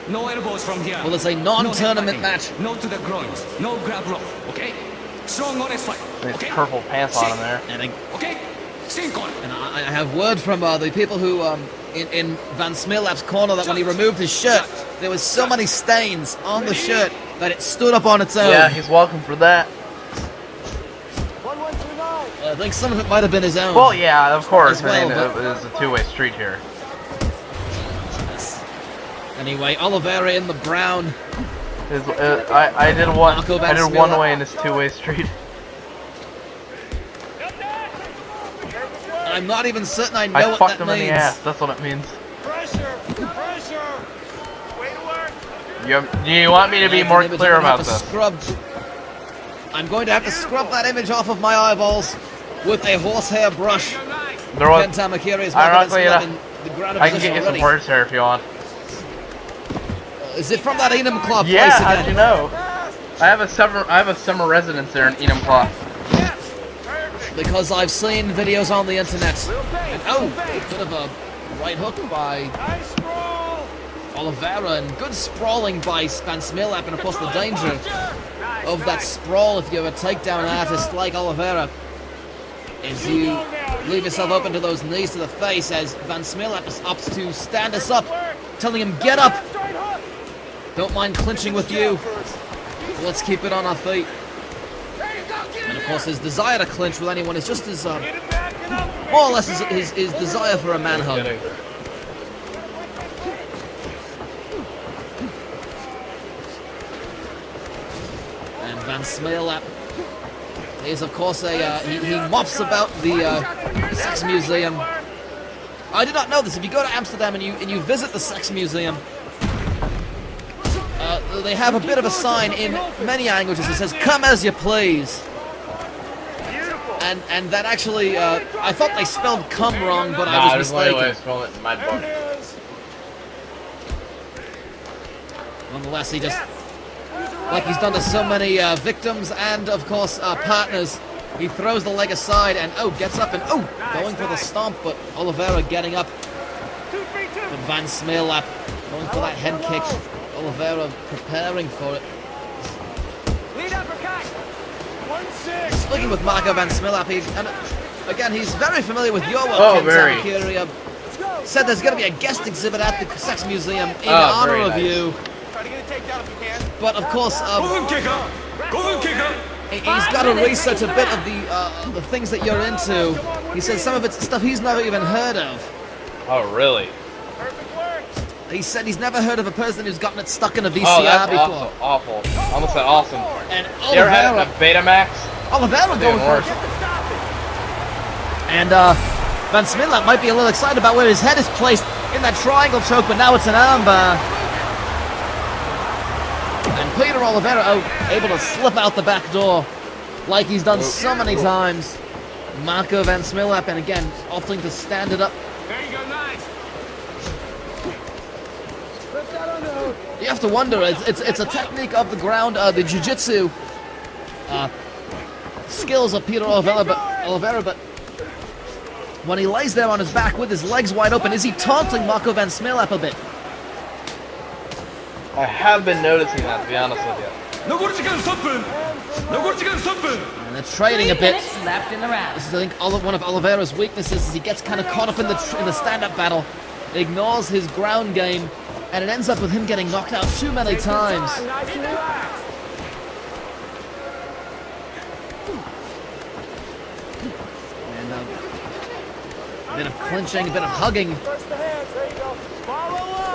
No elbows from here. Well, it's a non-tournament match. No to the groins. No grab rope. Okay? Strong honest fight. There's Okay? purple pants on him there. Okay? Sink on. And I have word from the people who in Van Smeerlap's corner that when he removed his shirt, there was so many stains on the shirt that it stood up on its own. Yeah, he's welcome for that. I think some of it might have been his own. Well, yeah, of course. Well, I mean, it was a two-way street here. Anyway, Oliveira in the brown. I did one way in this two-way street. I'm not even certain I know I what fucked that him in means. the ass. That's what it means. Pressure! Pressure! Way to work! Do you want me to be That's more an image clear I'm gonna about have this? to I'm going to have to scrub that image off of my eyeballs with a horsehair brush. There was. Kenta Makiri is Ironically, in the ground I can get you some already. horsehair if you want. Is it from that Enum Club Yeah, place how'd again? you know? I have a summer residence there in Enumclaw. Because I've seen videos on the internet. And oh, a bit of a right hook by Nice sprawl! Oliveira, and good sprawling by Van Smeerlap, and of course the danger of that sprawl if you're a takedown artist like Oliveira is you leave yourself open to those knees to the face as Van Smeerlap opts to stand us up, telling him get up, don't mind clinching with you, let's keep it on our feet. And of course his desire to clinch with anyone is just as more or less his desire for a manhug. And Van Smeerlap is of course he mops about the sex museum. I did not know this. If you go to Amsterdam and you visit the sex museum, they have a bit of a sign in many languages that says "Come as you please." And that actually, I thought they spelled "come" wrong, but I was mistaken. Way to spell it in my book. Nonetheless, he just, like he's done to so many victims and, of course, partners, he throws the leg aside and, gets up and, going for the stomp, but Oliveira getting up. But Van Smeerlap going for that head kick. Oliveira preparing for it. Speaking with Marco Van Smeerlap, and again, he's very familiar with your work, very. Kenta. Said there's going to be a guest exhibit at the Sex Museum in honor of you. But of course, he's got to research a bit of the things that you're into. He says some of it's stuff he's never even heard of. Oh, really? He said he's never heard of a person who's gotten it stuck in a VCR Oh, that's before. awful. Almost said awesome. And You ever had a Betamax? Oliveira going for it. And Van Smeerlap might be a little excited about where his head is placed in that triangle choke, but now it's an armbar. And Peter Oliveira able to slip out the back door like he's done so many times. Marco Van Smeerlap, and again, opting to stand it up. There you go, nice! You have to wonder, it's a technique of the ground, the jiu-jitsu skills of Peter Oliveira, but when he lays there on his back with his legs wide open, is he taunting Marco Van Smeerlap a bit? I have been noticing that, to be honest with you. And they're trading a bit. Left in the round. This is, I think, one of Oliveira's weaknesses, is he gets kind of caught up in the stand-up battle, ignores his ground game, and it ends up with him getting knocked out too many times. And a bit of clinching, a bit of hugging,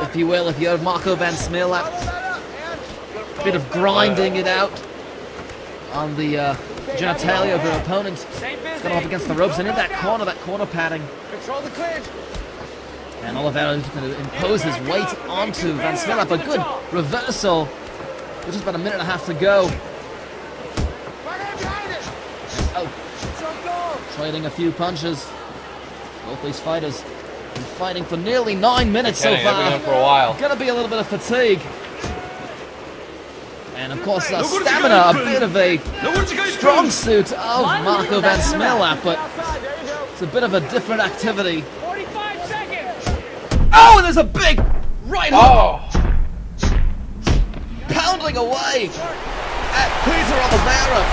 if you will, if you're Marco Van Smeerlap. A bit of grinding it out on the genitalia of your opponent. It's gone up against the ropes, and in that corner padding. Control the clinch! And Oliveira is going to impose his weight onto Van Smeerlap. A good reversal with just about a minute and a half to go. Trading a few punches. Both these fighters been fighting for nearly 9 minutes so far. They've been for a while. Going to be a little bit of fatigue. And of course, stamina, a bit of a strong suit of Marco Van Smeerlap, but it's a bit of a different activity. 45 seconds! Oh, and there's a big right hook. Oh! pulling away at Peter Oliveira.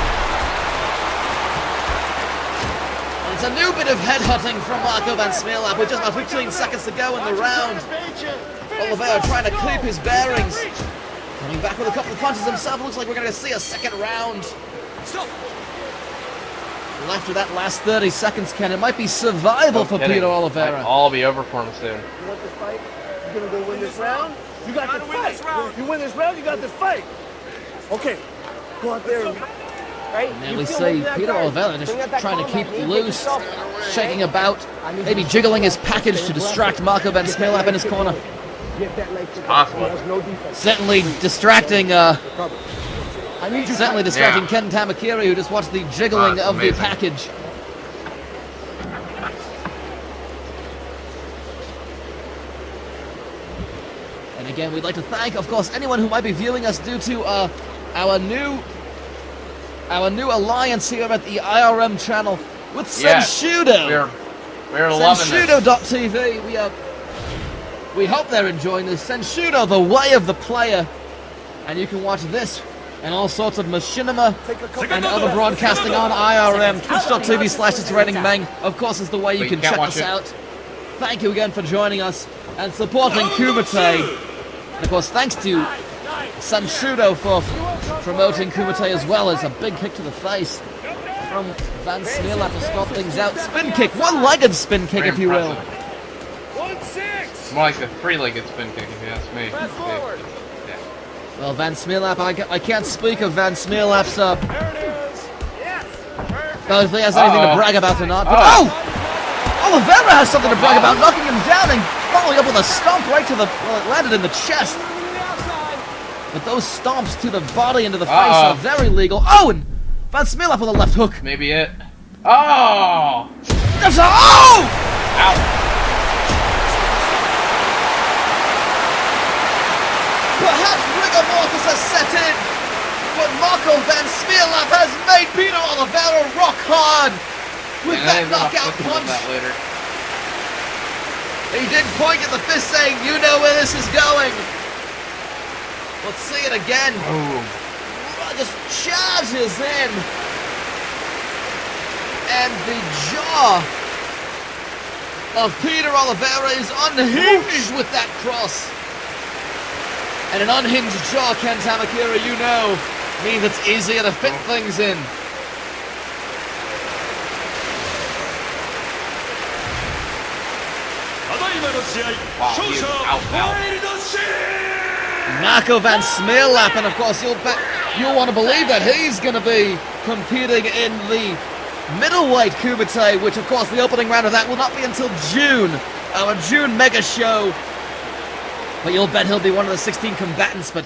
And it's a new bit of headhunting from Marco van Smeerlap with just about 15 seconds to go in the round. Oliveira trying to keep his bearings. Coming back with a couple of punches himself. Looks like we're going to see a second round. Stop. After that last 30 seconds, Ken, it might be survival for Peter Oliveira. I'll be over for him soon. You want this fight? You're gonna go win this round? You got this fight. You win this round, you got this fight. Okay. Go out there. Right? And then we see Peter Oliveira just trying to keep loose, shaking about, maybe jiggling his package to distract Marco van Smeerlap in his corner. Possible. Certainly distracting Ken Tamakiri, who just watched the jiggling of the package. And again, we'd like to thank, of course, anyone who might be viewing us due to our new alliance here at the IRM channel with Senshudo. We're loving this. Senshudo.tv. We hope they're enjoying this. Senshudo, the way of the player. And you can watch this and all sorts of machinima and other broadcasting on IRM. Twitch.tv/itsraininmeng, of course, is the way you can check us out. Thank you again for joining us and supporting KUMITE. And of course, thanks to Senshudo for promoting KUMITE as well. As a big kick to the face from Van Smeerlap to stop things out. Spin kick, one-legged spin kick, if you will. 1-6. More like a three-legged spin kick, if you ask me. Fast forward. Well, Van Smeerlap, I can't speak of Van Smeerlap's, There it is. Yes. well, if he has anything to brag about or not. But, Oliveira has something to brag about, knocking him down and following up with a stomp right to the, well, it landed in the chest. But those stomps to the body and to the face are very legal. Oh, and Van Smeerlap with a left hook. Maybe it. Oh! There's a, oh! Ow! Perhaps rigor mortis has set in, but Marco van Smeerlap has made Peter Oliveira rock hard with that knockout punch. He did point at the fist saying, you know where this is going. Let's see it again. Boom. Just charges in. And the jaw of Peter Oliveira is unhinged with that cross. And an unhinged jaw, Ken Tamakiri, you know, means it's easier to fit things in. Wow, he is out now. Marco van Smeerlap, and of course you'll want to believe that he's going to be competing in the middleweight KUMITE, which of course the opening round of that will not be until June, our June mega show. But you'll bet he'll be one of the 16 combatants, but